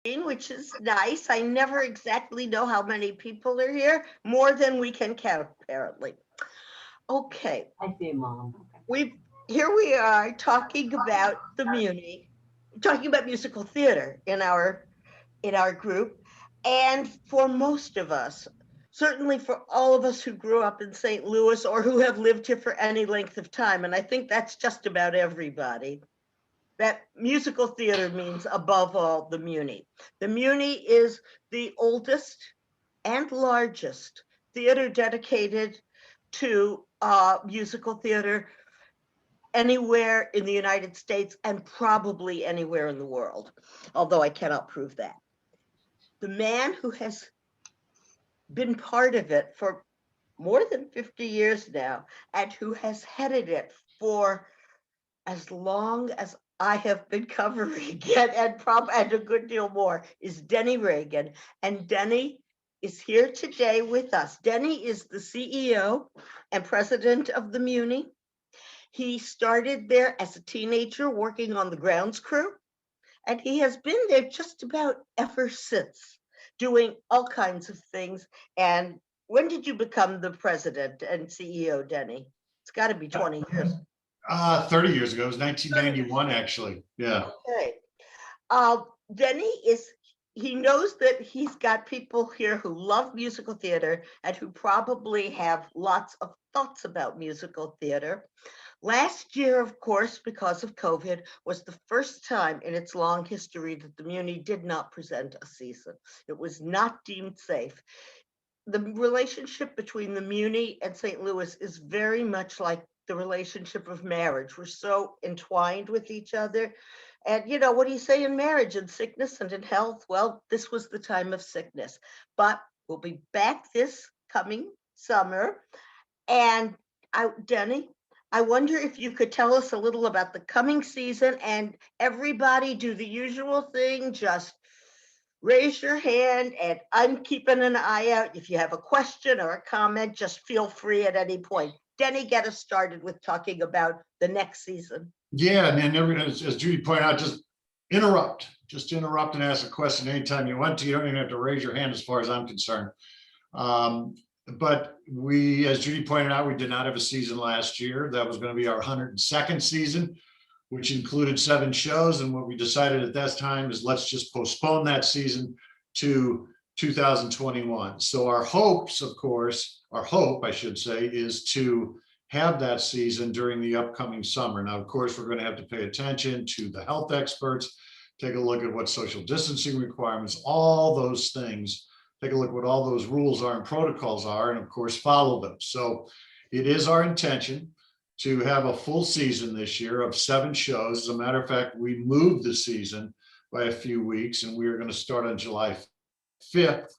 which is nice. I never exactly know how many people are here, more than we can count, apparently. Okay, I see, Mom. here we are talking about the Muni, talking about musical theater in our group. And for most of us, certainly for all of us who grew up in St. Louis or who have lived here for any length of time, and I think that's just about everybody, that musical theater means above all the Muni. The Muni is the oldest and largest theater dedicated to musical theater anywhere in the United States and probably anywhere in the world, although I cannot prove that. The man who has been part of it for more than 50 years now and who has headed it for as long as I have been covering it and a good deal more is Denny Reagan. And Denny is here today with us. Denny is the CEO and president of the Muni. He started there as a teenager working on the grounds crew, and he has been there just about ever since, doing all kinds of things. And when did you become the president and CEO, Denny? It's got to be 20 years. 30 years ago. It was 1991, actually. Yeah. Okay. Denny he knows that he's got people here who love musical theater and who probably have lots of thoughts about musical theater. Last year, of course, because of COVID, was the first time in its long history that the Muni did not present a season. It was not deemed safe. The relationship between the Muni and St. Louis is very much like the relationship of marriage. We're so entwined with each other. And what do you say in marriage? In sickness and in health? Well, this was the time of sickness. But we'll be back this coming summer. And Denny, I wonder if you could tell us a little about the coming season, and everybody do the usual thing, just raise your hand, and I'm keeping an eye out. If you have a question or a comment, just feel free at any point. Denny, get us started with talking about the next season. Yeah, and then as Judy pointed out, just interrupt and ask a question anytime you want to. You don't even have to raise your hand as far as I'm concerned. But as Judy pointed out, we did not have a season last year. That was going to be our 102nd season, which included 7 shows. And what we decided at that time is let's just postpone that season to 2021. So our hope, I should say, is to have that season during the upcoming summer. Now, of course, we're going to have to pay attention to the health experts, take a look at what social distancing requirements, all those things. Take a look at what all those rules are and protocols are, and of course, follow them. So it is our intention to have a full season this year of 7 shows. As a matter of fact, we moved the season by a few weeks, and we are going to start on July 5th.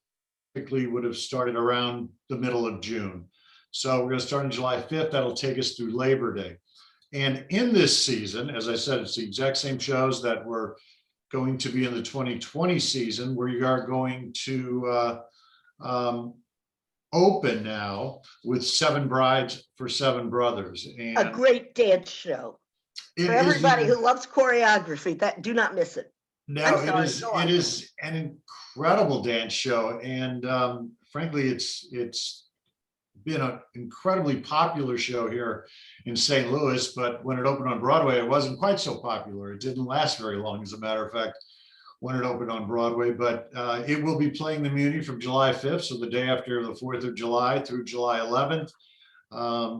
Typically would have started around the middle of June. So we're going to start on July 5th. That'll take us through Labor Day. And in this season, as I said, it's the exact same shows that were going to be in the 2020 season. We are going to open now with 7 Brides for 7 Brothers. And a great dance show for everybody who loves choreography. Do not miss it. No, it is an incredible dance show, and frankly, it's been an incredibly popular show here in St. Louis, but when it opened on Broadway, it wasn't quite so popular. It didn't last very long, as a matter of fact, when it opened on Broadway, but it will be playing the Muni from July 5th, so the day after the 4th of July through July 11th.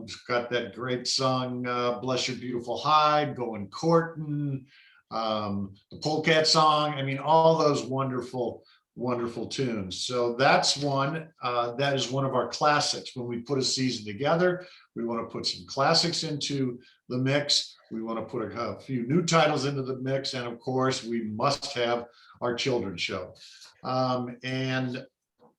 It's got that great song, Bless Your Beautiful Hide, Going Courtin', the Polecat song. I mean, all those wonderful tunes. So that's one, that is one of our classics. When we put a season together, we want to put some classics into the mix. We want to put a few new titles into the mix. And of course, we must have our children's show. And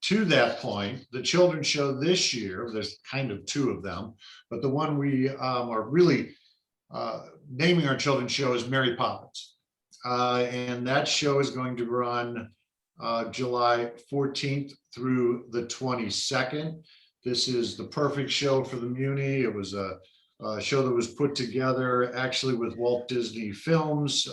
to that point, the children's show this year, there's kind of 2 of them, but the one we are really naming our children's show is Mary Poppins. And that show is going to run July 14th through the 22nd. This is the perfect show for the Muni. It was a show that was put together actually with Walt Disney Films.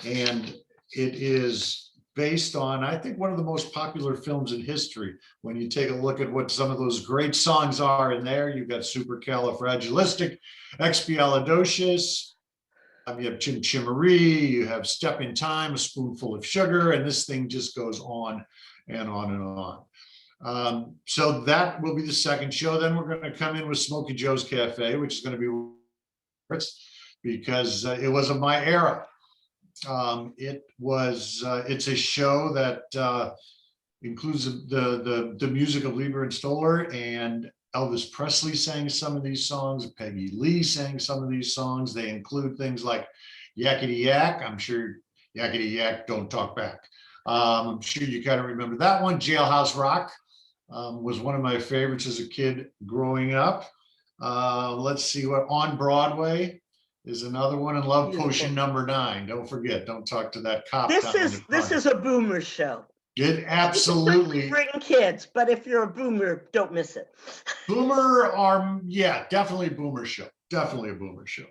And it is based on, I think, one of the most popular films in history. When you take a look at what some of those great songs are in there, you've got Supercalifragilisticexpialidocious, you have Chim Chimaree, you have Step in Time, A Spoonful of Sugar, and this thing just goes on and on and on. So that will be the second show. Then we're going to come in with Smokey Joe's Cafe, which is going to be because it was of my era. It's a show that includes the music of Lieber and Stoller, and Elvis Presley sang some of these songs. Peggy Lee sang some of these songs. They include things like Yakety Yak. I'm sure Yakety Yak, Don't Talk Back. I'm sure you kind of remember that one. Jailhouse Rock was one of my favorites as a kid growing up. Let's see what On Broadway is another one, and Love Potion number 9. Don't forget, Don't Talk to That Cop. This is a boomer show. It absolutely bring kids, but if you're a boomer, don't miss it. Boomer, yeah, definitely a boomer show. Definitely a boomer show.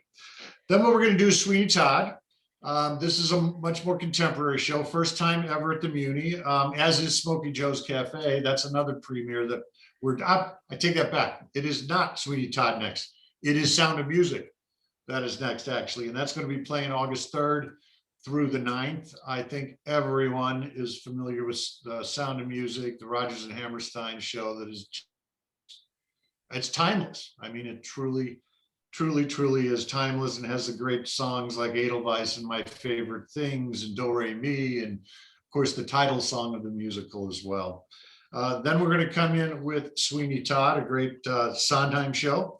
Then what we're going to do is Sweeney Todd. This is a much more contemporary show, first time ever at the Muni, as is Smokey Joe's Cafe. That's another premiere that I take that back. It is not Sweeney Todd next. It is Sound of Music that is next, actually, and that's going to be playing August 3rd through the 9th. I think everyone is familiar with Sound of Music, the Rodgers and Hammerstein show. It's timeless. I mean, it truly is timeless, and has the great songs like Edelweiss and My Favorite Things and Do Re Mi, and of course the title song of the musical as well. Then we're going to come in with Sweeney Todd, a great Sondheim show.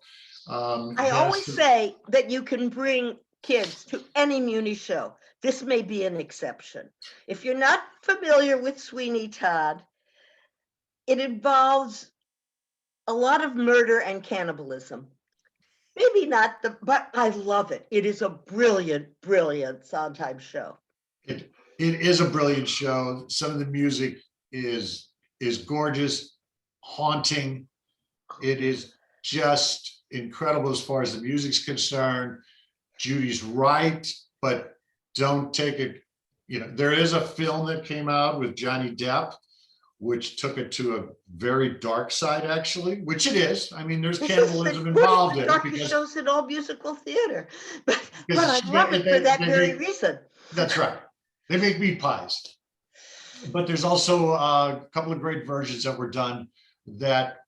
I always say that you can bring kids to any Muni show. This may be an exception. If you're not familiar with Sweeney Todd, it involves a lot of murder and cannibalism. Maybe not but I love it. It is a brilliant, brilliant Sondheim show. It is a brilliant show. Some of the music is gorgeous, haunting. It is just incredible as far as the music's concerned. Judy's right, but don't take it. There is a film that came out with Johnny Depp, which took it to a very dark side, actually, which it is. I mean, there's cannibalism involved in it. Because shows in all musical theater, but I love it for that very reason. That's right. They make meat pies. But there's also a couple of great versions that were done that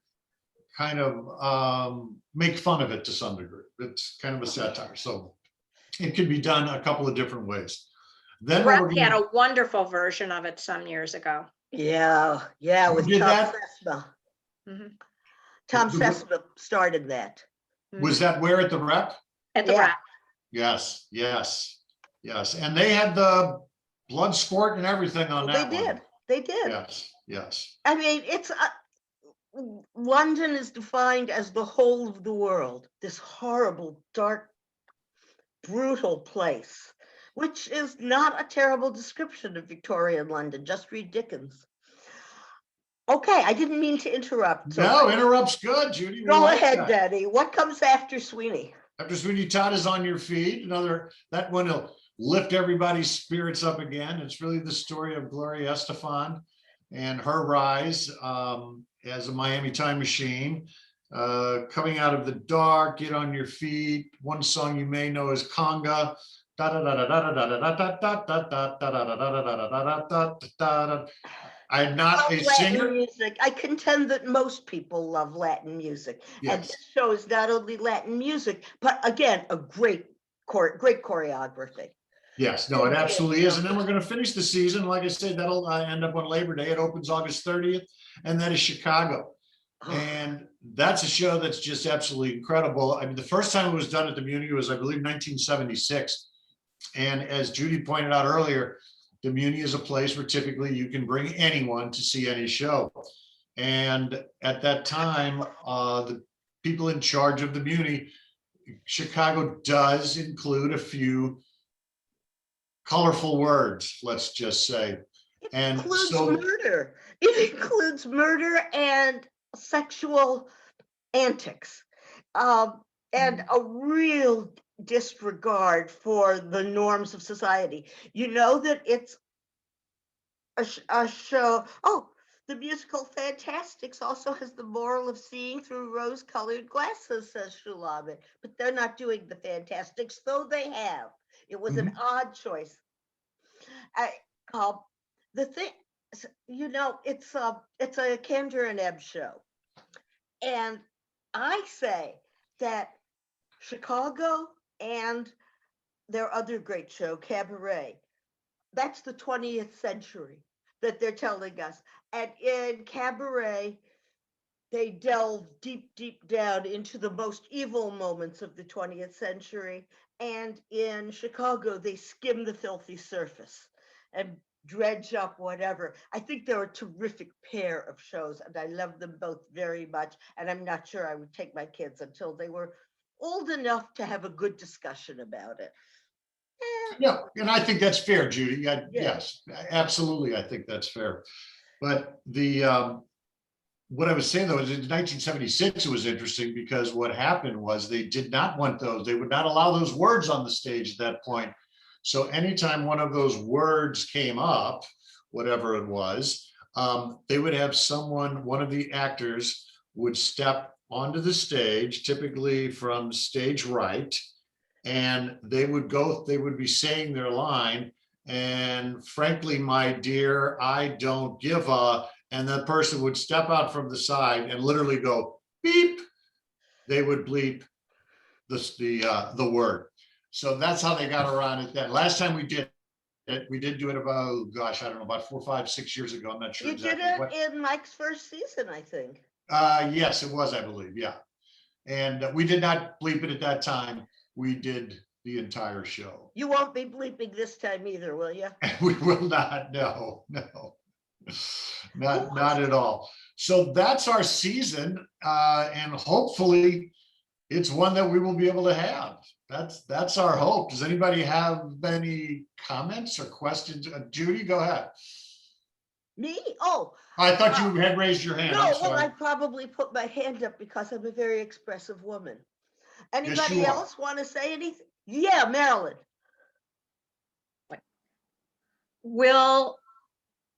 kind of make fun of it to some degree. It's kind of a satire. So it can be done a couple of different ways. Then Brett had a wonderful version of it some years ago. Yeah, with Tom Sesma. Mm-hmm. Tom Sesma started that. Was that where at the Rep? At the Rep. Yes. And they had the blood sport and everything on that. They did. Yes. I mean, it's London is defined as the whole of the world. This horrible, dark, brutal place, which is not a terrible description of Victorian London. Just read Dickens. Okay, I didn't mean to interrupt. No, interrupt's good, Judy. Go ahead, Daddy. What comes after Sweeney? After Sweeney Todd is on your feet. That one will lift everybody's spirits up again. It's really the story of Gloria Estefan and her rise as a Miami time machine. Coming out of the dark, get on your feet. One song you may know is Conga. I'm not a singer. Music. I contend that most people love Latin music. Yes. And this show is not only Latin music, but again, a great choreography. Yes, no, it absolutely is. And then we're going to finish the season. Like I said, that'll end up on Labor Day. It opens August 30th, and that is Chicago. And that's a show that's just absolutely incredible. I mean, the first time it was done at the Muni was, I believe, 1976. And as Judy pointed out earlier, the Muni is a place where typically you can bring anyone to see any show. And at that time, the people in charge of the Muni, Chicago does include a few colorful words, let's just say. It includes murder and sexual antics, and a real disregard for the norms of society. You know that it's a show. Oh, the musical Fantastics also has the moral of seeing through rose-colored glasses, says Shulamit. But they're not doing the Fantastics, though they have. It was an odd choice. I, the thing, it's a Kendra and Ebb show, and I say that Chicago and their other great show, Cabaret, that's the 20th century that they're telling us. And in Cabaret, they delve deep, deep down into the most evil moments of the 20th century. And in Chicago, they skim the filthy surface and dredge up whatever. I think they're a terrific pair of shows, and I love them both very much. And I'm not sure I would take my kids until they were old enough to have a good discussion about it. Yeah, and I think that's fair, Judy. Yes, absolutely. I think that's fair. But what I was saying though is in 1976, it was interesting because what happened was they did not want those. They would not allow those words on the stage at that point. So anytime one of those words came up, whatever it was, they would have one of the actors would step onto the stage, typically from stage right, and they would be saying their line, and frankly, my dear, I don't give a, and that person would step out from the side and literally go beep. They would bleep the word. So that's how they got around it then. Last time we did it, we did do it about, gosh, I don't know, about 4, 5, 6 years ago. I'm not sure You exactly did it what. in Mike's first season, I think. Yes, it was, I believe, yeah. And we did not bleep it at that time. We did the entire show. You won't be bleeping this time either, will you? We will not, no. Not at all. So that's our season, and hopefully it's one that we will be able to have. That's our hope. Does anybody have any comments or questions? Judy, go ahead. Me? Oh, I thought you had raised your hand. no, well, I probably put my hand up because I'm a very expressive woman. Anybody else want to say anything? Yeah, Marilyn.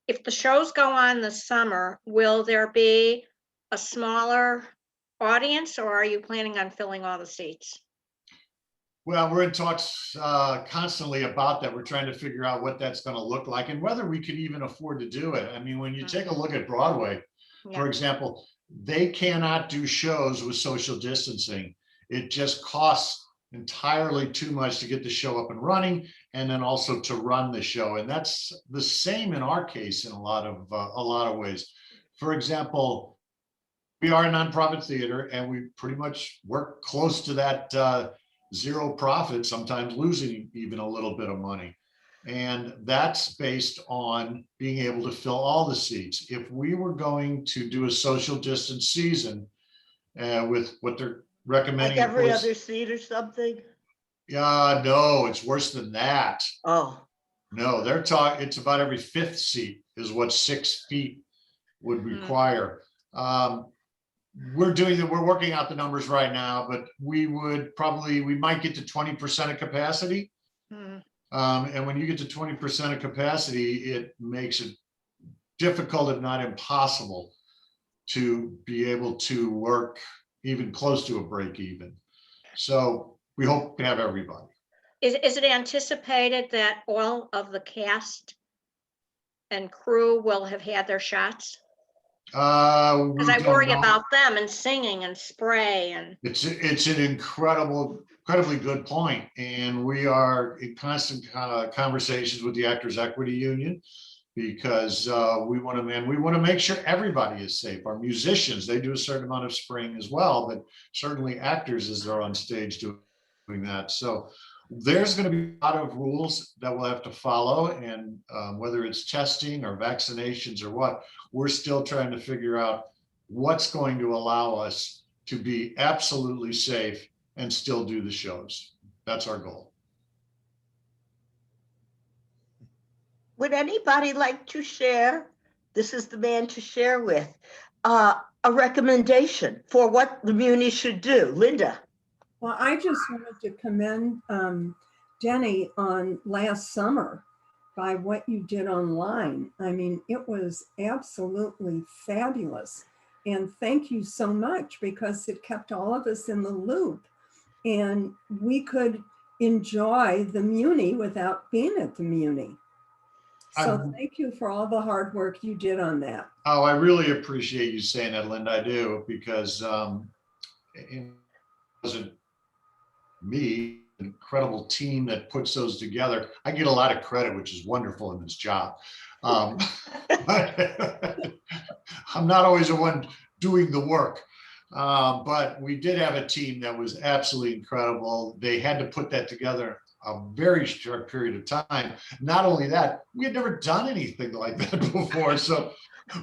If the shows go on this summer, will there be a smaller audience, or are you planning on filling all the seats? Well, we're in talks constantly about that. We're trying to figure out what that's going to look like and whether we could even afford to do it. I mean, when you take a look at Broadway, for example, they cannot do shows with social distancing. It just costs entirely too much to get the show up and running, and then also to run the show. And that's the same in our case in a lot of ways. For example, we are a nonprofit theater, and we pretty much work close to that zero profit, sometimes losing even a little bit of money. And that's based on being able to fill all the seats. If we were going to do a social distance season with what they're recommending, like every other seat or something? Yeah, no, it's worse than that. Oh. No, they're talking, it's about every 5th seat is what 6 feet would require. We're working out the numbers right now, but we might get to 20% of capacity. And when you get to 20% of capacity, it makes it difficult, if not impossible, to be able to work even close to a break even. So we hope to have everybody. Is it anticipated that all of the cast and crew will have had their shots? Because I worry about them and singing and spray and. It's an incredibly good point, and we are in constant conversations with the Actors Equity Union because we want to make sure everybody is safe. Our musicians, they do a certain amount of spraying as well, but certainly actors as they're on stage doing that. So there's going to be a lot of rules that we'll have to follow, and whether it's testing or vaccinations or what, we're still trying to figure out what's going to allow us to be absolutely safe and still do the shows. That's our goal. Would anybody like to share? This is the man to share with a recommendation for what the Muni should do. Linda. Well, I just wanted to commend Denny on last summer by what you did online. I mean, it was absolutely fabulous. And thank you so much, because it kept all of us in the loop and we could enjoy the Muni without being at the Muni. So thank you for all the hard work you did on that. Oh, I really appreciate you saying that, Linda. I do, because it wasn't me, an incredible team that puts those together. I get a lot of credit, which is wonderful in this job. But I'm not always the one doing the work. But we did have a team that was absolutely incredible. They had to put that together a very short period of time. Not only that, we had never done anything like that before. So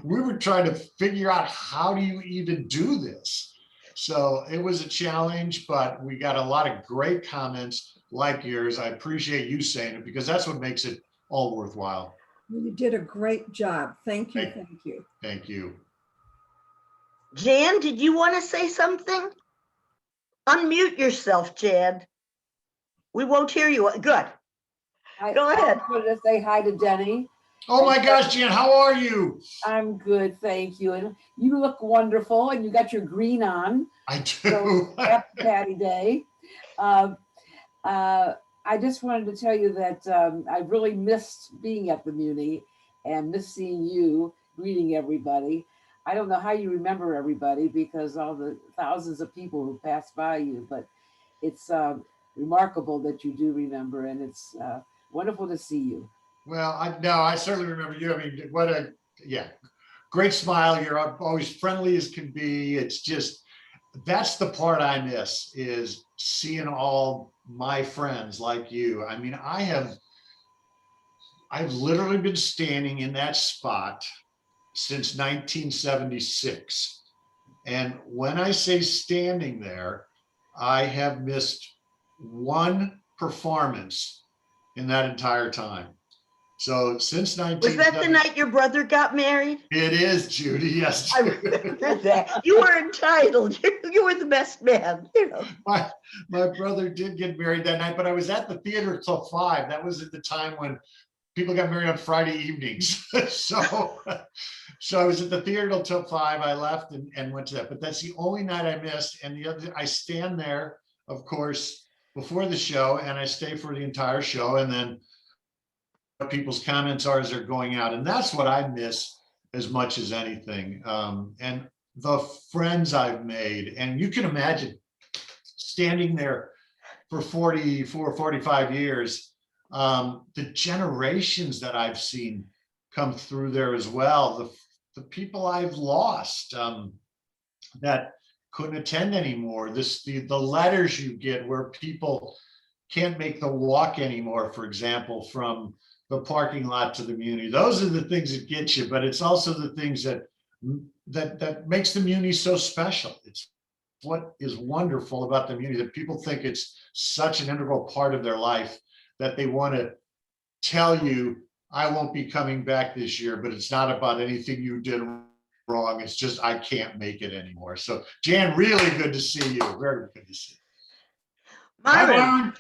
we were trying to figure out, how do you even do this? So it was a challenge, but we got a lot of great comments like yours. I appreciate you saying it, because that's what makes it all worthwhile. You did a great job. Thank you. Thank you. Thank you. Jan, did you want to say something? Unmute yourself, Jan. We won't hear you. Good. Go ahead. I wanted to say hi to Denny. Oh my gosh, Jan, how are you? I'm good, thank you. And you look wonderful, and you got your green on. I do. So happy Patty Day. I just wanted to tell you that I really missed being at the Muni and missed seeing you, greeting everybody. I don't know how you remember everybody, because all the thousands of people who passed by you, but it's remarkable that you do remember, and it's wonderful to see you. Well, I certainly remember you. I mean, great smile. You're always friendly as can be. It's just, that's the part I miss, is seeing all my friends like you. I mean, I've literally been standing in that spot since 1976. And when I say standing there, I have missed one performance in that entire time. So since 1970. Was that the night your brother got married? It is, Judy, yes. I remember that. You were entitled. You were the best man, you know. My brother did get married that night, but I was at the theater till 5. That was at the time when people got married on Friday evenings. So I was at the theater till 5. I left and went to that, but that's the only night I missed. And the other, I stand there, of course, before the show, and I stay for the entire show, and then what people's comments are as they're going out. And that's what I miss as much as anything. And the friends I've made, and you can imagine standing there for 44, 45 years, the generations that I've seen come through there as well, the people I've lost that couldn't attend anymore, the letters you get where people can't make the walk anymore, for example, from the parking lot to the Muni. Those are the things that get you, but it's also the things that makes the Muni so special. It's what is wonderful about the Muni, that people think it's such an integral part of their life that they want to tell you, I won't be coming back this year, but it's not about anything you did wrong. It's just, I can't make it anymore. So Jan, really good to see you. Very good to see you. Myron.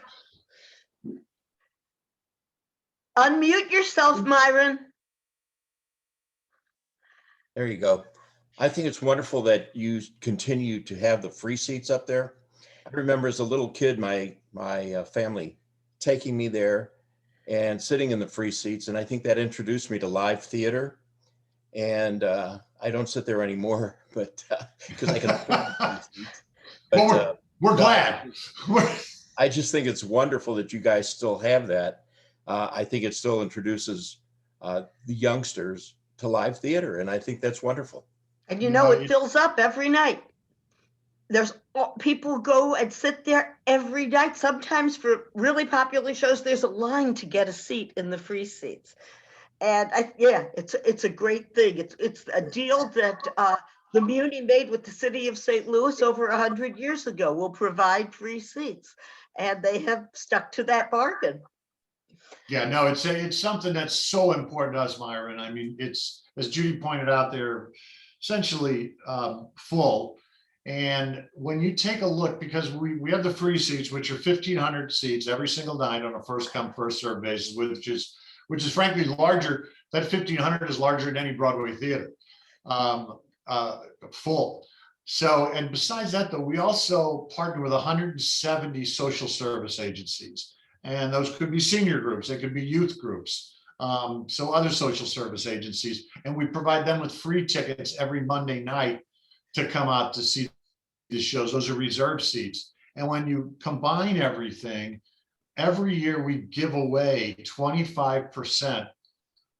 Unmute yourself, Myron. There you go. I think it's wonderful that you continue to have the free seats up there. I remember as a little kid, my family taking me there and sitting in the free seats. And I think that introduced me to live theater. And I don't sit there anymore, but because I can afford the free seats. But we're glad. I just think it's wonderful that you guys still have that. I think it still introduces the youngsters to live theater, and I think that's wonderful. And you know, it fills up every night. There's people go and sit there every night. Sometimes for really popular shows, there's a line to get a seat in the free seats. And it's a great thing. It's a deal that the Muni made with the city of St. Louis over 100 years ago. Will provide free seats, and they have stuck to that bargain. Yeah, no, it's something that's so important to us, Myron. I mean, it's, as Judy pointed out, they're essentially full. And when you take a look, because we have the free seats, which are 1,500 seats every single night on a first come, first served basis, which is frankly larger. That 1,500 is larger than any Broadway theater, full. So, and besides that, though, we also partner with 170 social service agencies. And those could be senior groups, they could be youth groups, so other social service agencies. And we provide them with free tickets every Monday night to come out to see the shows. Those are reserved seats. And when you combine everything, every year we give away 25%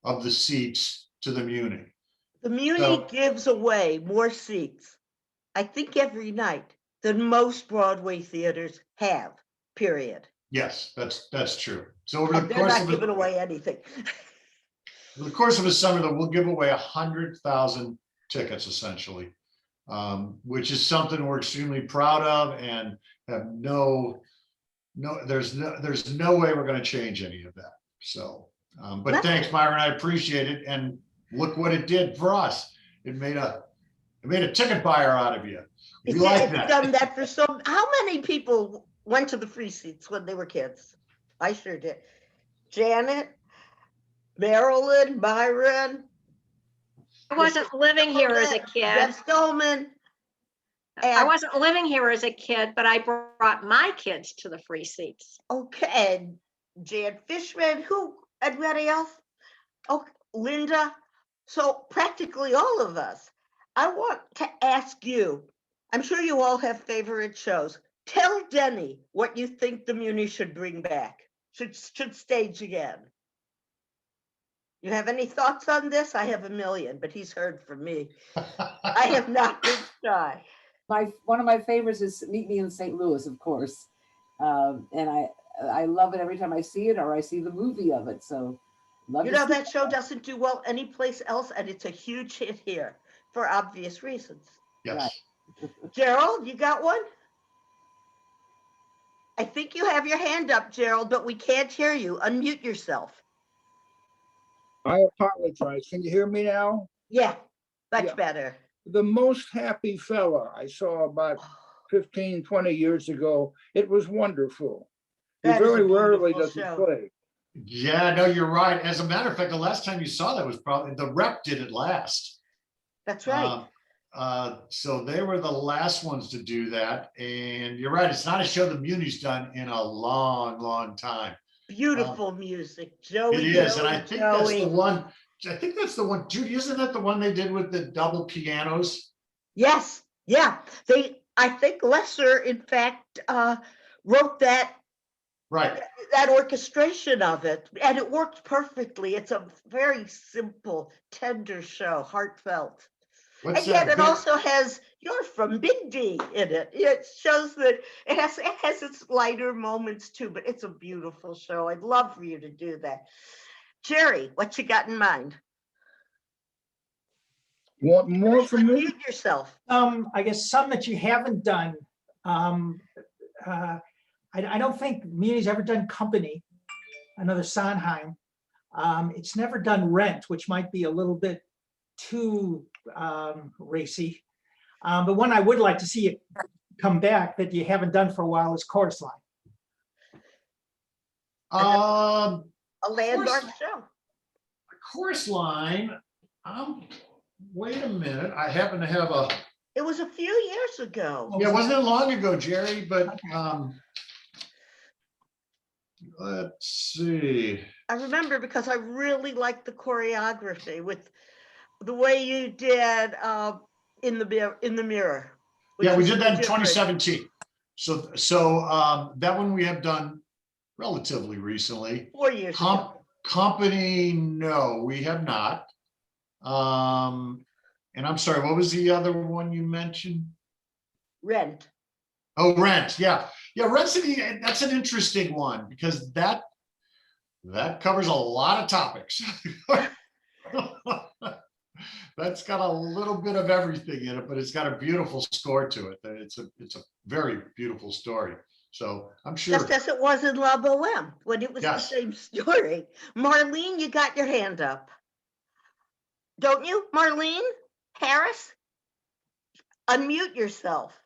of the seats to the Muni. The Muni gives away more seats, I think, every night than most Broadway theaters have, period. Yes, that's true. So over the They're course not of giving away anything. over the course of a summer, though, we'll give away 100,000 tickets essentially, which is something we're extremely proud of, and have there's no way we're going to change any of that. So, but thanks, Myron, I appreciate it. And look what it did for us. It made a ticket buyer out of you. We like that. Done that for how many people went to the free seats when they were kids? I sure did. Janet, Marilyn, Myron. I wasn't living here as a kid. Jeff Stolman. I wasn't living here as a kid, but I brought my kids to the free seats. Okay, and Jan Fishman, anybody else? Oh, Linda. So practically all of us. I want to ask you, I'm sure you all have favorite shows. Tell Denny what you think the Muni should bring back, should stage again. You have any thoughts on this? I have a million, but he's heard from me. I have not been shy. One of my favorites is Meet Me in St. Louis, of course. And I love it every time I see it or I see the movie of it. So that show doesn't do well anyplace else, and it's a huge hit here for obvious reasons. Yes. Right. Gerald, you got one? I think you have your hand up, Gerald, but we can't hear you. Unmute yourself. I apologize. Can you hear me now? Yeah, much better. The Most Happy Fella I saw about 15, 20 years ago. It was wonderful. He very rarely does it play. Yeah, no, you're right. As a matter of fact, the last time you saw that was probably the Rep did it last. That's right. So they were the last ones to do that. And you're right, it's not a show the Muni's done in a long, long time. Beautiful music, Joey. It is, and I think that's the one. I think that's the one. Judy, isn't that the one they did with the double pianos? Yes, yeah. I think Lesser, in fact, wrote that. Right. That orchestration of it, and it worked perfectly. It's a very simple, tender show, heartfelt. And yet it also has "You're from Big D" in it. It shows that it has its lighter moments too, but it's a beautiful show. I'd love for you to do that. Jerry, what you got in mind? Want more from me? Mute yourself. I guess some that you haven't done. I don't think Muni's ever done Company, another Sondheim. It's never done Rent, which might be a little bit too racy. But one I would like to see it come back that you haven't done for a while is Chorus Line. A landmark show. Chorus Line. Wait a minute. I happen to have a. It was a few years ago. Yeah, wasn't it long ago, Jerry? But let's see. I remember because I really liked the choreography with the way you did in the mirror. Yeah, we did that in 2017. So that one we have done relatively recently. 4 years ago. Company, no, we have not. And I'm sorry, what was the other one you mentioned? Rent. Oh, Rent. Yeah. That's an interesting one because that covers a lot of topics. That's got a little bit of everything in it, but it's got a beautiful score to it. It's a very beautiful story. So I'm sure. Just as it was in La Boheme when it was the same story. Marlene, you got your hand up. Don't you, Marlene Harris? Unmute yourself.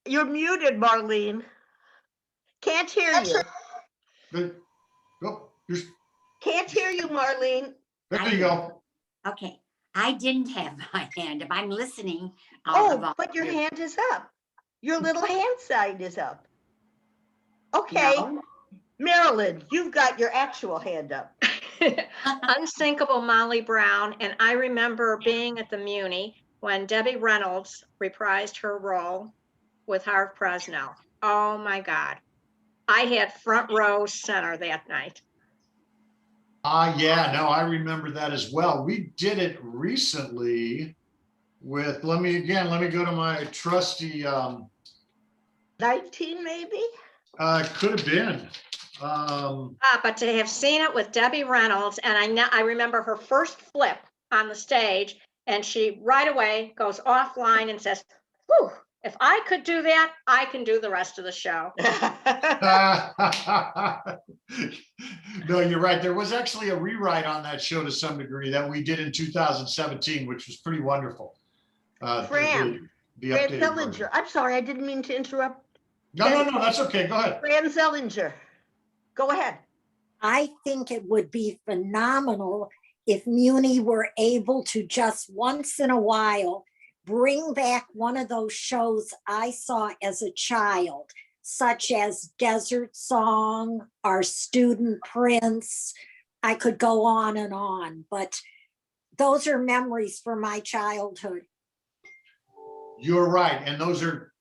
You're muted, Marlene. Can't hear you. Oh, Can't hear you, Marlene. There you go. Okay, I didn't have my hand up. I'm listening. Oh, but your hand is up. Your little hand sign is up. Okay, No. Marilyn, you've got your actual hand up. Unsinkable Molly Brown, and I remember being at the Muni when Debbie Reynolds reprised her role with Harv Presnell. Oh my God. I had front row center that night. Yeah, no, I remember that as well. We did it recently with, let me go to my trusty, 19 maybe? could have been. But to have seen it with Debbie Reynolds, and I remember her first flip on the stage, and she right away goes offline and says, "Whew, if I could do that, I can do the rest of the show." No, you're right. There was actually a rewrite on that show to some degree that we did in 2017, which was pretty wonderful. Fran, the Fran updated Zellinger. version. I'm sorry, I didn't mean to interrupt. No, that's okay. Go ahead. Fran Zellinger. Go ahead. I think it would be phenomenal if Muni were able to just once in a while bring back one of those shows I saw as a child, such as Desert Song or Student Prince. I could go on, but those are memories from my childhood. You're right, and those are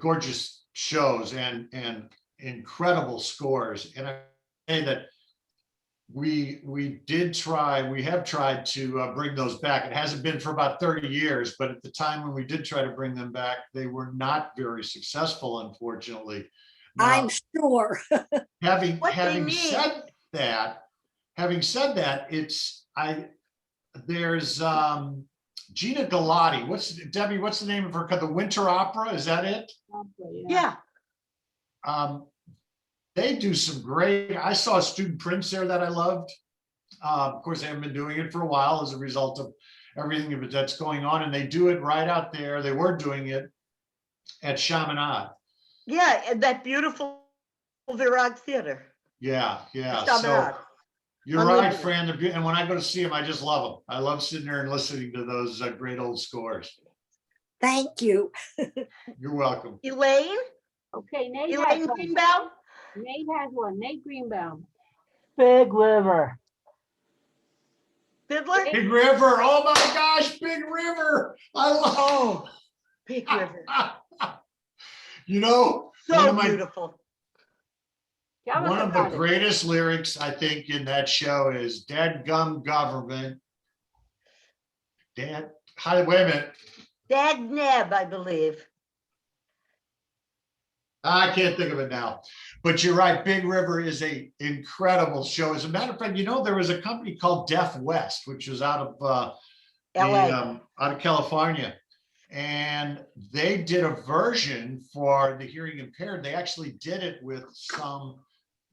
gorgeous shows and incredible scores. And I say that we have tried to bring those back. It hasn't been for about 30 years, but at the time when we did try to bring them back, they were not very successful, unfortunately. Now, I'm sure. having said that, there's Gina Galati. Debbie, what's the name of her? The Winter Opera, is that it? Yeah. They do some great, I saw a Student Prince there that I loved. Of course, they haven't been doing it for a while as a result of everything that's going on, and they do it right out there. They were doing it at Chaminade. Yeah, and that beautiful Virag Theater. Yeah. Chaminade. So you're right, Fran. And when I go to see them, I just love them. I love sitting there and listening to those great old scores. Thank you. You're welcome. Elaine? Okay, Nate has Elaine one. Greenbaum? Nate has one. Nate Greenbaum. Big River. Fiddler? Big River. Oh my gosh, Big River. I love. Oh, Big River. You know, So beautiful. One of the greatest lyrics, I think, in that show is "Dadgum government." Wait a minute. Dag Neb, I believe. I can't think of it now, but you're right. Big River is an incredible show. As a matter of fact, you know, there was a company called Deaf West, which was out of LA. Out of California, and they did a version for the hearing impaired. They actually did it with some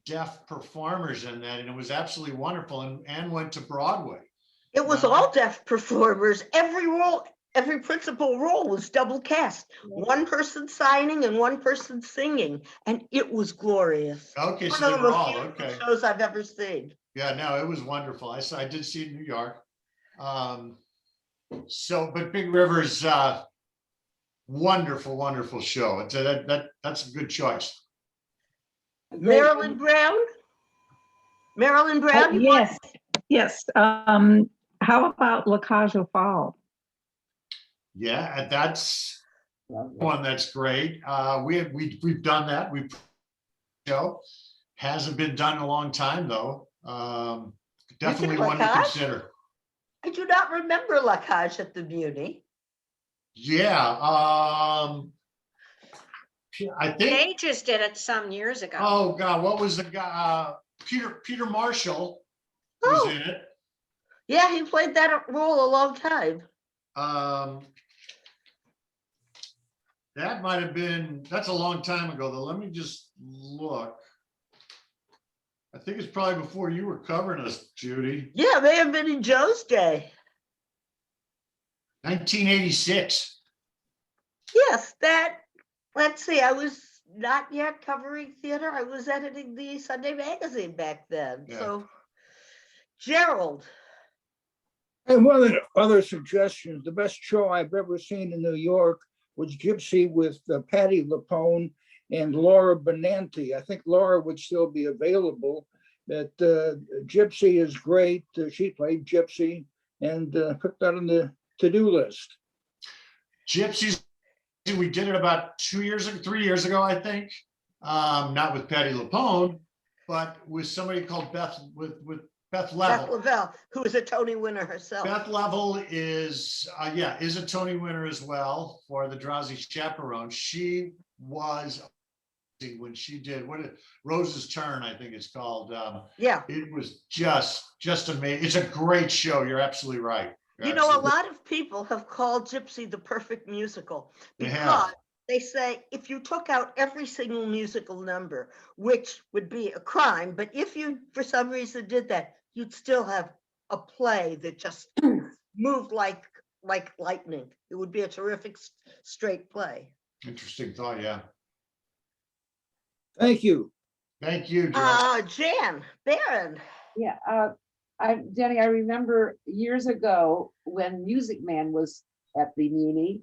deaf performers in that, and it was absolutely wonderful, and went to Broadway. It was all deaf performers. Every principal role was double cast. One person signing and one person singing, and it was glorious. Okay, One so they of were the all few okay. shows I've ever seen. Yeah, no, it was wonderful. I did see it in New York. But Big River's wonderful show. It's that's a good choice. Marilyn Brown? Marilyn Brown? Yes. How about La Cage aux Folles? Yeah, that's one that's great. We've done that. Show hasn't been done in a long time though. Definitely one to consider. I do not remember La Cage at the Muni. Yeah, I think Pages did it some years ago. Oh God, what was the guy? Peter Marshall was in it. Yeah, he played that role a long time. That might have been, that's a long time ago though. Let me just look. I think it's probably before you were covering us, Judy. Yeah, may have been in Joe's day. 1986. Yes, let's see, I was not yet covering theater. I was editing the Sunday magazine back then. Yeah. So, Gerald. And one of the other suggestions, the best show I've ever seen in New York was Gypsy with Patti LuPone and Laura Benanti. I think Laura would still be available, but Gypsy is great. She played Gypsy, and put that on the to-do list. Gypsies, we did it about 3 years ago, I think. Not with Patti LuPone, but with somebody called Beth Level. Beth Lavelle, who is a Tony winner herself. Beth Level is a Tony winner as well for The Drowsy Chaperone. She was, when she did Rose's Turn, I think it's called. Yeah, it was just amazing. It's a great show. You're absolutely right. You know, a lot of people have called Gypsy the perfect musical because they say if you took out every single musical number, which would be a crime, but if you for some reason did that, you'd still have a play that just moved like lightning. It would be a terrific straight play. Interesting thought, yeah. Thank you. Thank you, Jan Barron. Yeah, Jenny, I remember years ago when Music Man was at the Muni,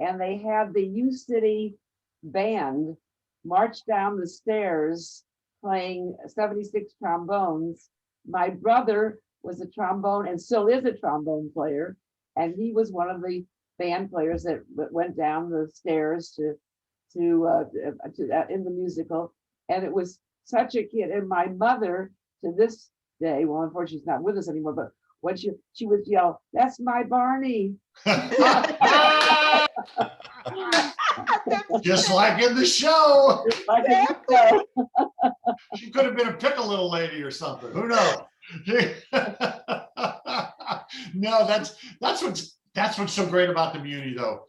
and they had the U City band march down the stairs playing 76 trombones. My brother was a trombone and still is a trombone player, and he was one of the band players that went down the stairs to in the musical, and it was such a kid. And my mother, to this day, well, unfortunately, she's not with us anymore, but when she would yell, "That's my Barney!" Just like in the show. Like in the show. She could have been a pickle little lady or something. Who knows? No, that's what's so great about the Muni, though.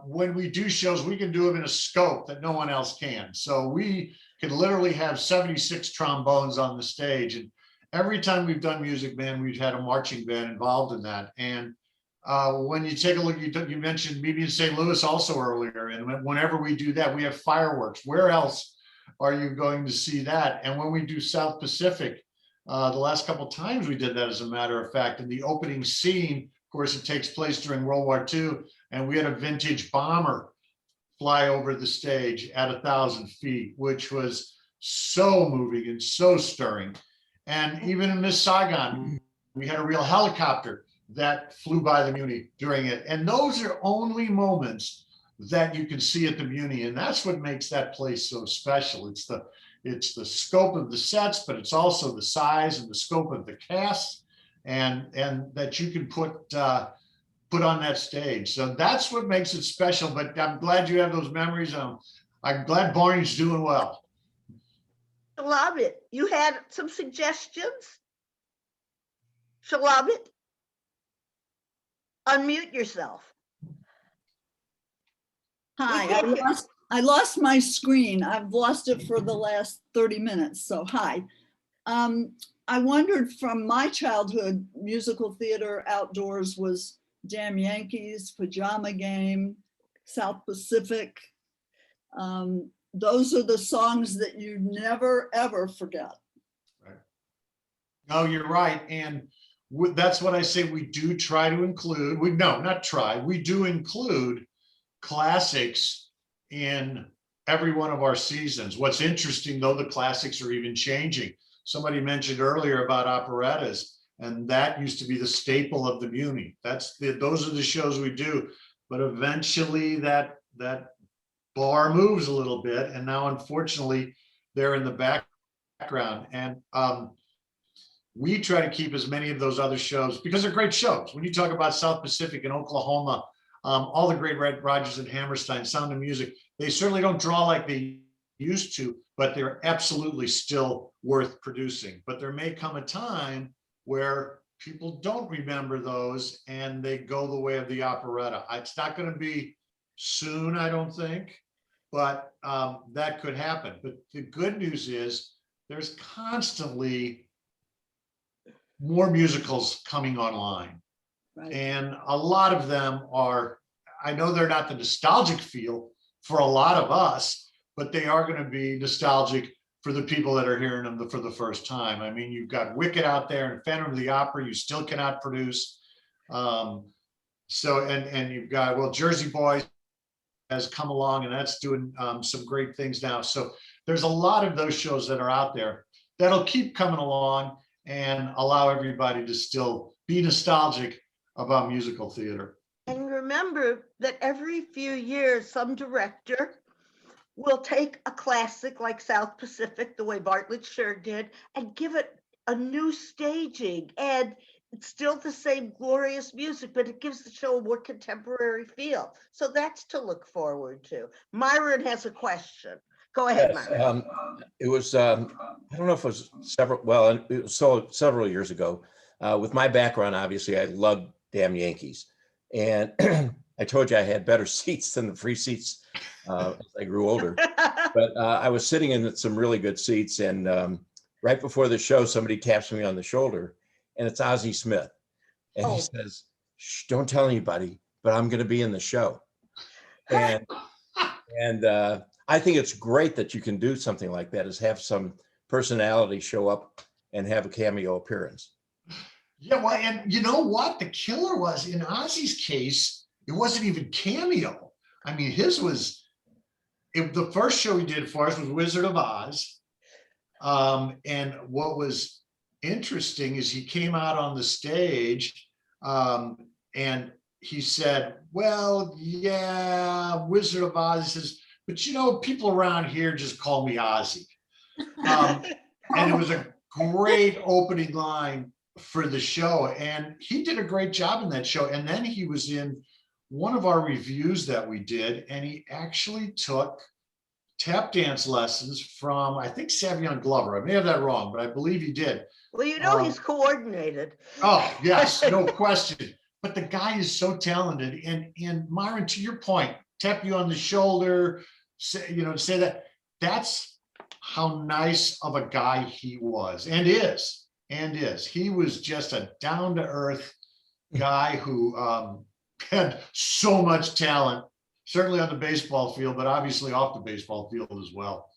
When we do shows, we can do them in a scope that no one else can. So we can literally have 76 trombones on the stage. And every time we've done Music Man, we've had a marching band involved in that. And when you take a look, you mentioned maybe in St. Louis also earlier. And whenever we do that, we have fireworks. Where else are you going to see that? And when we do South Pacific, the last couple of times we did that, as a matter of fact, in the opening scene, of course, it takes place during World War II. And we had a vintage bomber fly over the stage at 1,000 feet, which was so moving and so stirring. And even in Miss Saigon, we had a real helicopter that flew by the Muni during it. And those are only moments that you can see at the Muni. And that's what makes that place so special. It's the scope of the sets, but it's also the size and the scope of the cast and that you can put on that stage. So that's what makes it special. But I'm glad you have those memories. I'm glad Barney's doing well. Shalabit, you had some suggestions? Shalabit, unmute yourself. Hi, I lost my screen. I've lost it for the last 30 minutes, so hi. I wondered, from my childhood, musical theater outdoors was Damn Yankees, Pajama Game, South Pacific. Those are the songs that you never, ever forget. Right. No, you're right. And that's what I say we do try to include. We do include classics in every one of our seasons. What's interesting, though, the classics are even changing. Somebody mentioned earlier about operettas, and that used to be the staple of the Muni. Those are the shows we do. But eventually that bar moves a little bit, and now unfortunately they're in the background. And we try to keep as many of those other shows because they're great shows. When you talk about South Pacific and Oklahoma, all the great Red Rodgers and Hammerstein, Sound of Music, they certainly don't draw like they used to, but they're absolutely still worth producing. But there may come a time where people don't remember those and they go the way of the operetta. It's not going to be soon, I don't think, but that could happen. But the good news is there's constantly more musicals coming online. Right. And a lot of them are, I know they're not the nostalgic feel for a lot of us, but they are going to be nostalgic for the people that are hearing them for the first time. I mean, you've got Wicked out there and Phantom of the Opera, you still cannot produce. And you've got, well, Jersey Boys has come along and that's doing some great things now. So there's a lot of those shows that are out there that'll keep coming along and allow everybody to still be nostalgic about musical theater. And remember that every few years, some director will take a classic like South Pacific, the way Bartlett Sher did, and give it a new staging. And it's still the same glorious music, but it gives the show a more contemporary feel. So that's to look forward to. Myron has a question. Go ahead, Yes, Myron. it was, I don't know if it was it was several years ago. With my background, obviously, I loved Damn Yankees. And I told you I had better seats than the free seats as I grew older. But I was sitting in some really good seats. And right before the show, somebody taps me on the shoulder. And it's Ozzie Smith. And he says, "Shh, don't tell anybody, but I'm going to be in the show." And I think it's great that you can do something like that, is have some personality show up and have a cameo appearance. Yeah, well, and you know what? The killer was, in Ozzie's case, it wasn't even cameo. I mean, his was, the first show he did for us was Wizard of Oz. And what was interesting is he came out on the stage and he said, well, yeah, Wizard of Oz. He says, but you know, people around here just call me Ozzie. And it was a great opening line for the show. And he did a great job in that show. And then he was in one of our reviews that we did, and he actually took tap dance lessons from, I think, Savion Glover. I may have that wrong, but I believe he did. Well, you know, he's coordinated. Oh, yes, no question. But the guy is so talented. And Myron, to your point, tap you on the shoulder, say, you know, say that. That's how nice of a guy he was and is. He was just a down-to-earth guy who had so much talent, certainly on the baseball field, but obviously off the baseball field as well.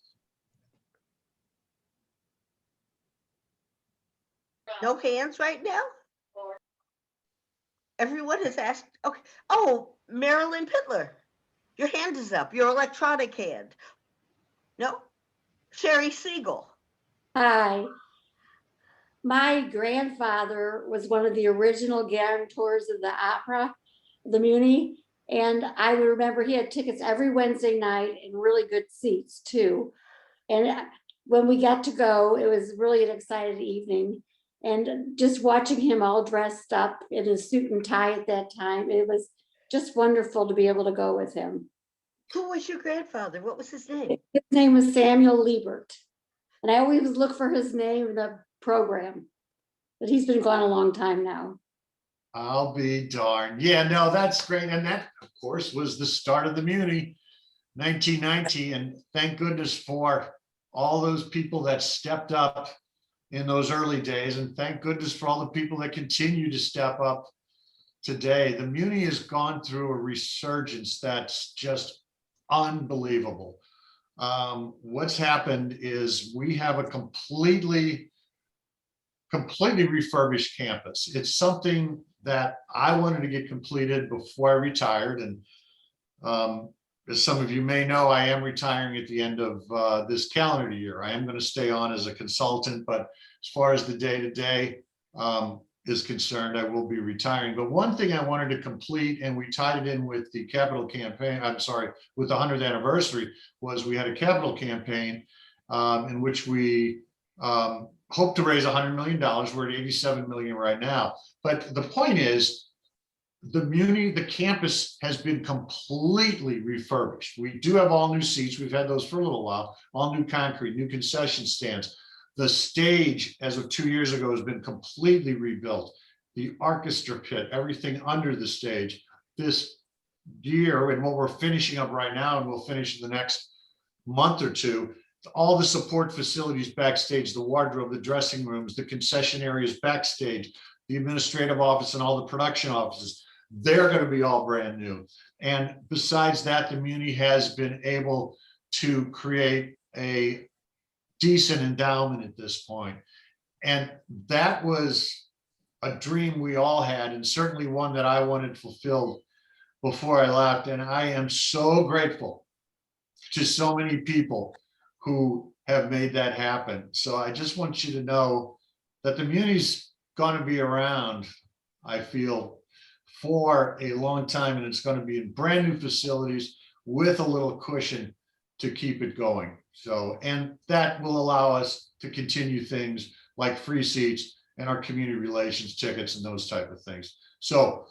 No hands right now? Everyone has asked. Okay. Oh, Marilyn Pittler, your hand is up, your electronic hand. No? Sherry Siegel. Hi. My grandfather was one of the original guarantors of the opera, the Muni, and I remember he had tickets every Wednesday night and really good seats too. And when we got to go, it was really an exciting evening. And just watching him all dressed up in his suit and tie at that time, it was just wonderful to be able to go with him. Who was your grandfather? What was his name? His name was Samuel Liebert. And I always look for his name in the program, but he's been gone a long time now. I'll be darned. Yeah, no, that's great. And that, of course, was the start of the Muni, 1990. And thank goodness for all those people that stepped up in those early days. And thank goodness for all the people that continue to step up today. The Muni has gone through a resurgence that's just unbelievable. What's happened is we have a completely refurbished campus. It's something that I wanted to get completed before I retired. And as some of you may know, I am retiring at the end of this calendar year. I am going to stay on as a consultant, but as far as the day-to-day is concerned, I will be retiring. But one thing I wanted to complete, and we tied it in with the capital campaign, with the 100th anniversary, was we had a capital campaign in which we hope to raise $100 million. We're at 87 million right now. But the point is, the Muni, the campus has been completely refurbished. We do have all new seats. We've had those for a little while, all new concrete, new concession stands. The stage, as of 2 years ago, has been completely rebuilt. The orchestra pit, everything under the stage. This year, and what we're finishing up right now, and we'll finish in the next month or two, all the support facilities backstage, the wardrobe, the dressing rooms, the concession areas backstage, the administrative office and all the production offices, they're going to be all brand new. And besides that, the Muni has been able to create a decent endowment at this point. And that was a dream we all had, and certainly one that I wanted fulfilled before I left. And I am so grateful to so many people who have made that happen. So I just want you to know that the Muni's going to be around, I feel, for a long time, and it's going to be in brand new facilities with a little cushion to keep it going. So, and that will allow us to continue things like free seats and our community relations tickets and those type of things. So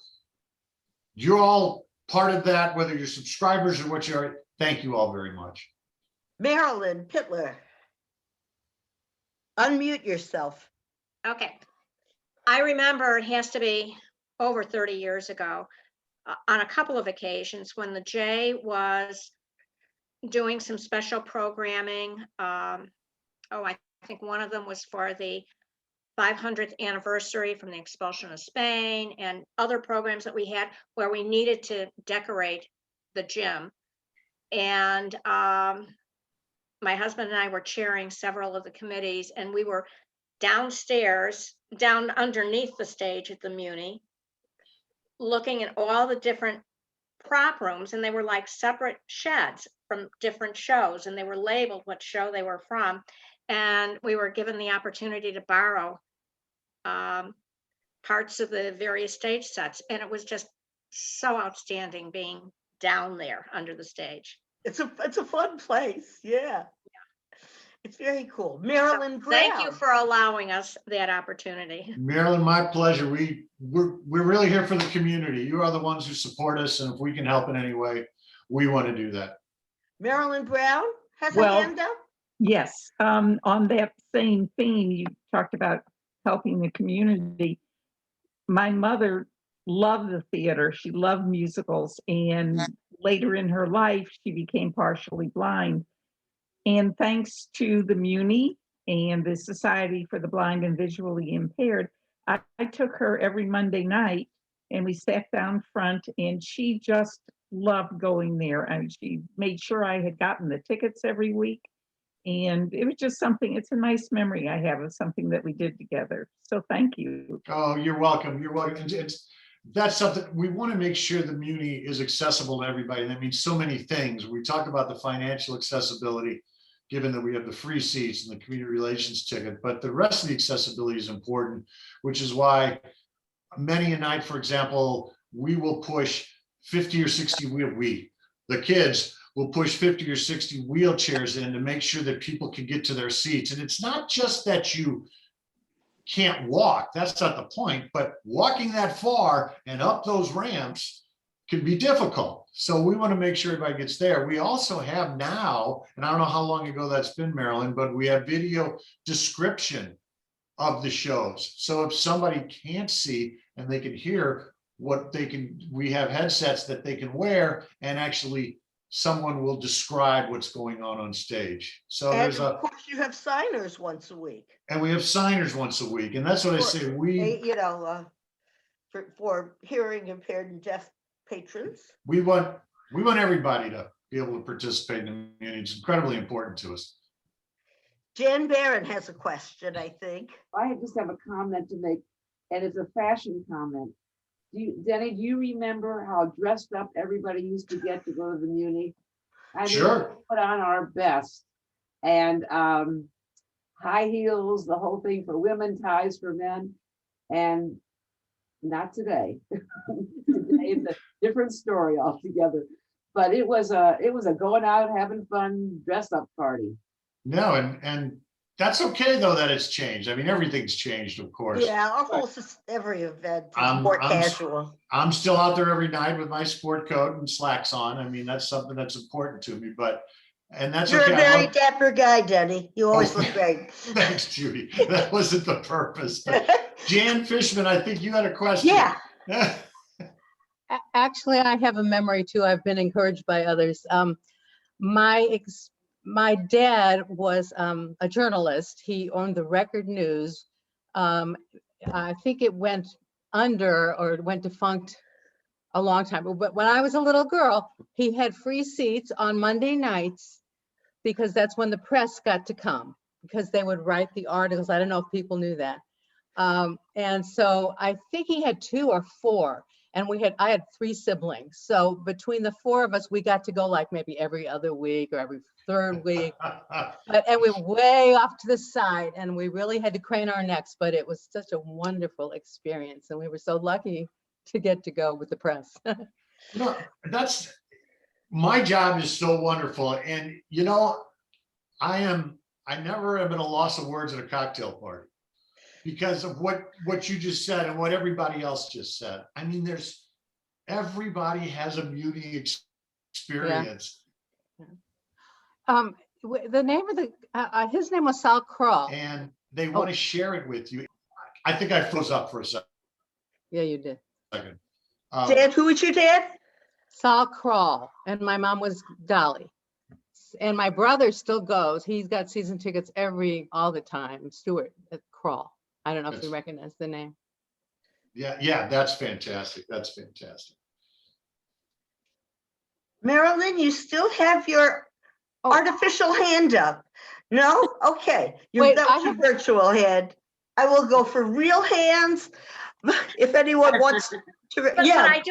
you're all part of that, whether you're subscribers or what you are. Thank you all very much. Marilyn Pittler, unmute yourself. Okay. I remember, it has to be over 30 years ago, on a couple of occasions when the J was doing some special programming. I think one of them was for the 500th anniversary from the expulsion of Spain, and other programs that we had where we needed to decorate the gym. And my husband and I were chairing several of the committees, and we were downstairs, down underneath the stage at the Muni, looking at all the different prop rooms, and they were like separate sheds from different shows, and they were labeled what show they were from. And we were given the opportunity to borrow parts of the various stage sets, and it was just so outstanding being down there under the stage. It's a fun place. Yeah. It's very cool. Marilyn Brown. Thank you for allowing us that opportunity. Marilyn, my pleasure. We're really here for the community. You are the ones who support us, and if we can help in any way, we want to do that. Marilyn Brown has a hand up. Yes, on that same theme, you talked about helping the community. My mother loved the theater. She loved musicals, and later in her life, she became partially blind. And thanks to the Muni and the Society for the Blind and Visually Impaired, I took her every Monday night, and we sat down front, and she just loved going there. And she made sure I had gotten the tickets every week. And it was just something, it's a nice memory I have of something that we did together. So thank you. Oh, you're welcome. You're welcome. That's something we want to make sure the Muni is accessible to everybody. That means so many things. We talk about the financial accessibility, given that we have the free seats and the community relations ticket, but the rest of the accessibility is important, which is why many a night, for example, we will push 50 or 60, the kids will push 50 or 60 wheelchairs in to make sure that people can get to their seats. And it's not just that you can't walk, that's not the point, but walking that far and up those ramps can be difficult. So we want to make sure everybody gets there. We also have now, and I don't know how long ago that's been, Marilyn, but we have video description of the shows. So if somebody can't see and they can hear what they can, we have headsets that they can wear, and actually someone will describe what's going on stage. So and there's of course you have signers once a week. And we have signers once a week. And that's what I say, for hearing impaired and deaf patrons. We want everybody to be able to participate in the community. It's incredibly important to us. Jan Barron has a question, I think. I just have a comment to make, and it's a fashion comment. Denny, do you remember how dressed up everybody used to get to go to the Muni? I mean, sure. We put on our best, and high heels, the whole thing for women, ties for men, and not today. Today it's a different story altogether. But it was a going out, having fun, dress up party. No, and that's okay though that it's changed. I mean, everything's changed, of course. Yeah, our whole every event is more casual. I'm still out there every night with my sport coat and slacks on. I mean, that's something that's important to me, and that's You're okay. a very dapper guy, Denny. You always look great. Thanks, Judy. That wasn't the purpose. But Jan Fishman, I think you had a question. Yeah. Actually, I have a memory too. I've been encouraged by others. My dad was a journalist. He owned the Record News. I think it went under or went defunct a long time ago. But when I was a little girl, he had free seats on Monday nights because that's when the press got to come, because they would write the articles. I don't know if people knew that. And so I think he had 2 or 4, and I had 3 siblings. So between the 4 of us, we got to go like maybe every other week or every 3rd week. And we were way off to the side, and we really had to crane our necks, but it was such a wonderful experience. And we were so lucky to get to go with the press. That's, my job is so wonderful. And, I never am at a loss of words at a cocktail party because of what you just said and what everybody else just said. I mean, everybody has a Muni experience. Yeah. The name of his name was Sal Kroll. And they want to share it with you. I think I froze up for a second. Yeah, you did. Dad, who was your dad? Sal Kroll, and my mom was Dolly. And my brother still goes. He's got season tickets all the time. Stuart Kroll. I don't know if you recognize the name. Yeah, that's fantastic. That's fantastic. Marilyn, you still have your artificial hand up. No? Okay. That was your virtual hand. I will go for real hands. If anyone wants to. But I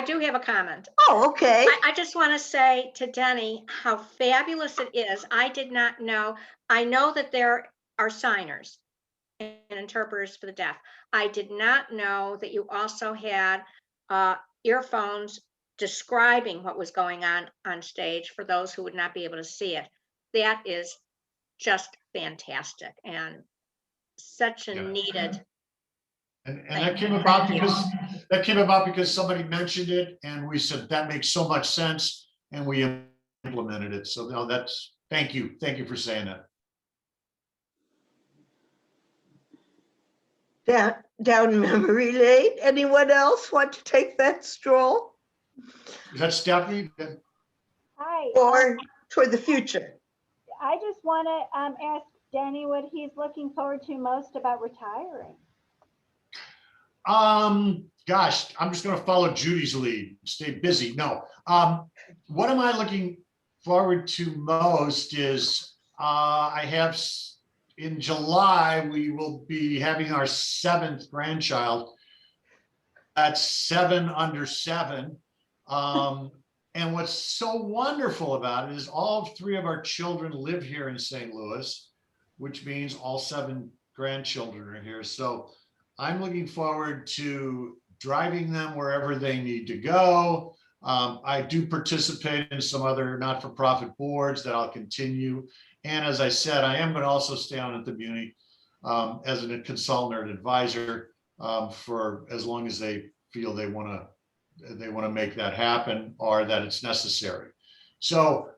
do have a comment. Oh, okay. I just want to say to Denny how fabulous it is. I did not know. I know that there are signers and interpreters for the deaf. I did not know that you also had earphones describing what was going on stage for those who would not be able to see it. That is just fantastic and such a needed. And that came about because somebody mentioned it, and we said that makes so much sense, and we implemented it. So no, thank you for saying that. Down memory lane. Anyone else want to take that stroll? Is that Stephanie? Hi. Or toward the future? I just want to ask Danny what he's looking forward to most about retiring. Gosh, I'm just going to follow Judy's lead. Stay busy. No. What am I looking forward to most is in July, we will be having our 7th grandchild. That's 7 under 7. And what's so wonderful about it is all 3 of our children live here in St. Louis, which means all 7 grandchildren are here. So I'm looking forward to driving them wherever they need to go. I do participate in some other not-for-profit boards that I'll continue. And as I said, I am going to also stay on at the Muni as a consultant or an advisor for as long as they feel they want to make that happen or that it's necessary. So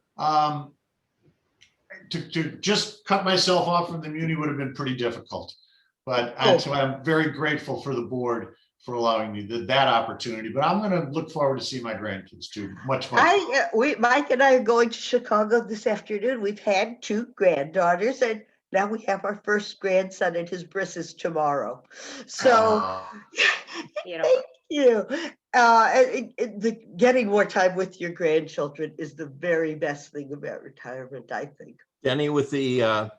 to just cut myself off from the Muni would have been pretty difficult. But so I'm very grateful for the board for allowing me that opportunity. But I'm going to look forward to seeing my grandkids too. Much fun. Mike and I are going to Chicago this afternoon. We've had 2 granddaughters, and now we have our first grandson, and his bris is tomorrow. So thank you. Getting more time with your grandchildren is the very best thing about retirement, I think. Denny, with the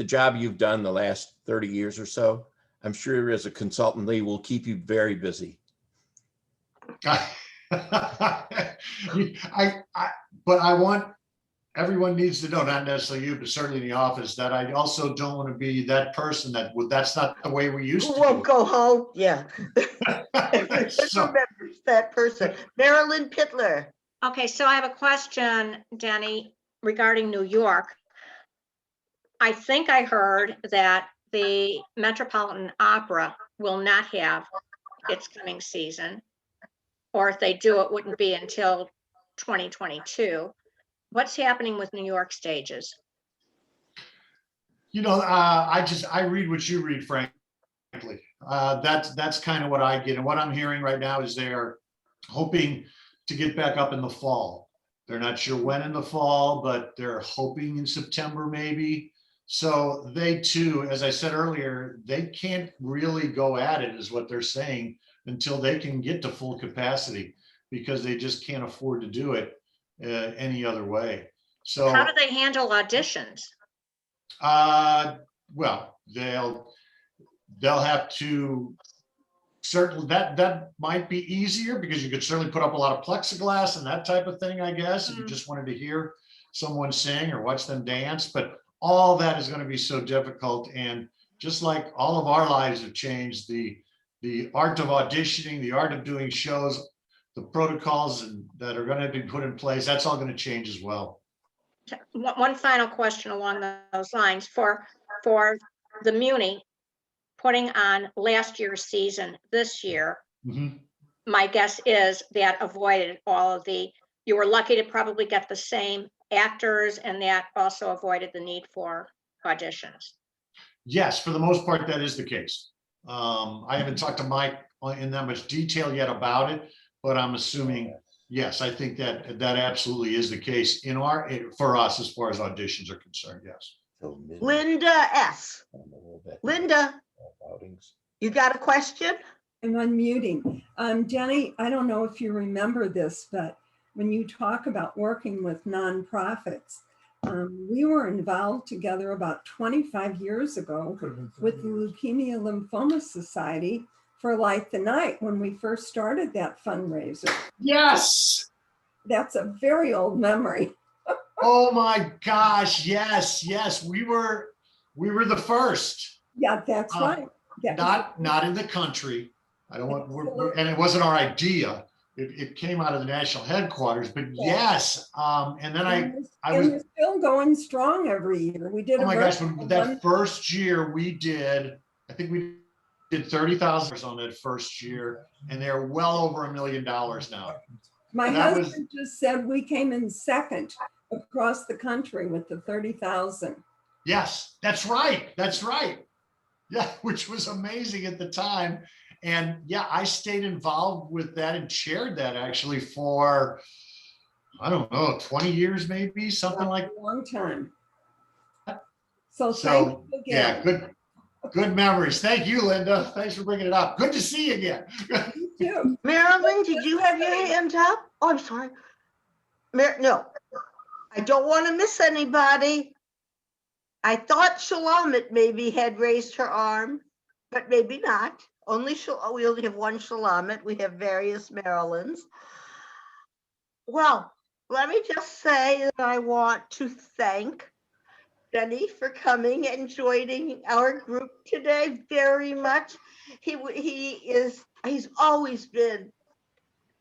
job you've done the last 30 years or so, I'm sure as a consultant, Lee will keep you very busy. But everyone needs to know, not necessarily you, but certainly in the office, that I also don't want to be that person that's not the way we used to. Won't go home. Yeah. Remembers that person. Marilyn Pittler. Okay, so I have a question, Denny, regarding New York. I think I heard that the Metropolitan Opera will not have its coming season, or if they do, it wouldn't be until 2022. What's happening with New York stages? I read what you read, frankly. That's kind of what I get. And what I'm hearing right now is they are hoping to get back up in the fall. They're not sure when in the fall, but they're hoping in September, maybe. So they too, as I said earlier, they can't really go at it, is what they're saying, until they can get to full capacity, because they just can't afford to do it any other way. So how do they handle auditions? well, they'll have to certainly that might be easier because you could certainly put up a lot of plexiglass and that type of thing, I guess, if you just wanted to hear someone sing or watch them dance. But all that is going to be so difficult. And just like all of our lives have changed, the art of auditioning, the art of doing shows, the protocols that are going to be put in place, that's all going to change as well. One final question along those lines for the Muni putting on last year's season this year. Mm-hmm. My guess is that avoided all of you were lucky to probably get the same actors, and that also avoided the need for auditions. Yes, for the most part, that is the case. I haven't talked to Mike in that much detail yet about it, but I'm assuming, yes, I think that absolutely is the case for us as far as auditions are concerned. Yes. Linda S. Linda, you got a question? I'm unmuting. Jenny, I don't know if you remember this, but when you talk about working with nonprofits, we were involved together about 25 years ago with the Leukemia Lymphoma Society for Light the Night when we first started that fundraiser. Yes. That's a very old memory. Oh my gosh, yes, we were the first. Yeah, that's right. Not in the country. I don't want, and it wasn't our idea. It came out of the national headquarters, but yes. And then I was we're still going strong every year. We did. Oh my gosh! That first year we did, I think we did $30,000 on that first year, and they're well over $1 million now. My husband just said we came in second across the country with the 30,000. Yes, that's right. That's right. Yeah, which was amazing at the time. And yeah, I stayed involved with that and chaired that actually for, I don't know, 20 years, maybe something like a long time. So thank you again. Yeah, good memories. Thank you, Linda. Thanks for bringing it up. Good to see you again. You too. Marilyn, did you have your hand up? Oh, I'm sorry. No, I don't want to miss anybody. I thought Shalamet maybe had raised her arm, but maybe not. We only have one Shalamet. We have various Marilyns. Well, let me just say that I want to thank Benny for coming and joining our group today very much. He's always been,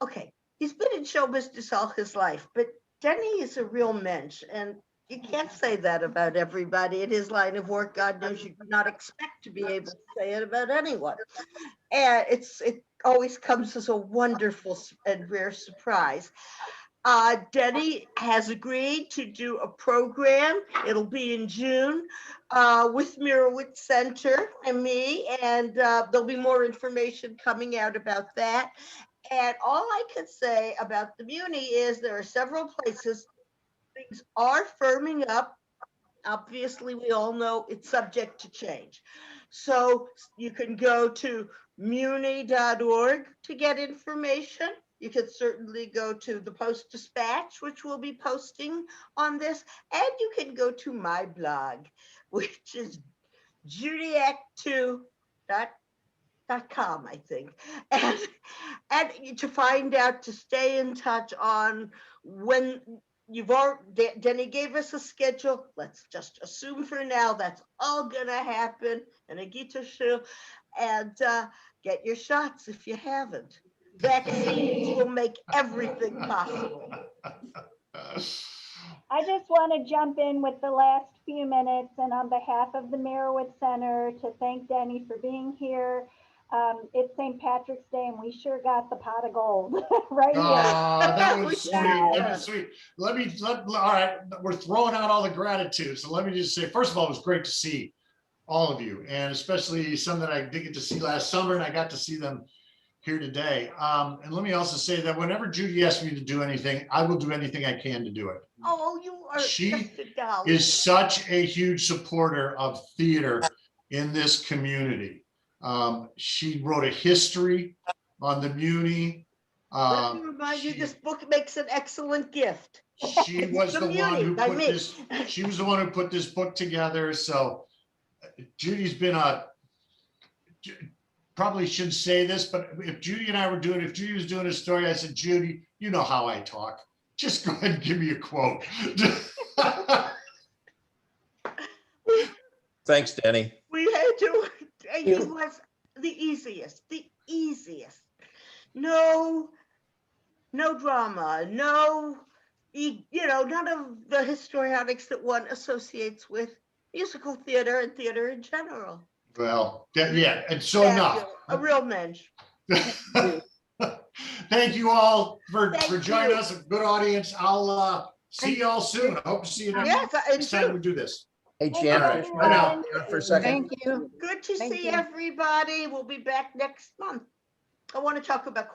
okay, he's been in show business all his life, but Denny is a real mensch, and you can't say that about everybody in his line of work. God knows you do not expect to be able to say it about anyone. And it always comes as a wonderful and rare surprise. Denny has agreed to do a program. It'll be in June with Mirowitz Center and me, and there'll be more information coming out about that. And all I can say about the Muni is there are several places. Things are firming up. Obviously, we all know it's subject to change. So you can go to muni.org to get information. You could certainly go to the Post-Dispatch, which will be posting on this. And you can go to my blog, which is judyact2.com, I think. And to find out, to stay in touch on when Denny gave us a schedule. Let's just assume for now that's all gonna happen in a Gita show, and get your shots if you haven't. Vaccines will make everything possible. I just want to jump in with the last few minutes and on behalf of the Mirowitz Center to thank Denny for being here. It's St. Patrick's Day and we sure got the pot of gold right here. That was sweet. That was sweet. All right, we're throwing out all the gratitude. So let me just say, first of all, it was great to see all of you, and especially some that I did get to see last summer, and I got to see them here today. And let me also say that whenever Judy asks me to do anything, I will do anything I can to do it. Oh, you are. She is such a huge supporter of theater in this community. She wrote a history on the Muni. Let me remind you, this book makes an excellent gift. She was the one who by put me. this, she was the one who put this book together. So Judy's been probably shouldn't say this, but if Judy and I were doing, if Judy was doing a story, I said, Judy, you know how I talk. Just go ahead and give me a quote. Thanks, Danny. We had to, he was the easiest. No drama, no, none of the histrionics that one associates with musical theater and theater in general. Well, yeah, and so enough. A real mensch. Thank you all for joining you. us. A good audience. I'll see you all soon. I hope to see you next time we do this. Hey, Thank you, Jan, Bye now. for a second. Thank you. Good to Thank see you. everybody. We'll be back next month. I want to talk about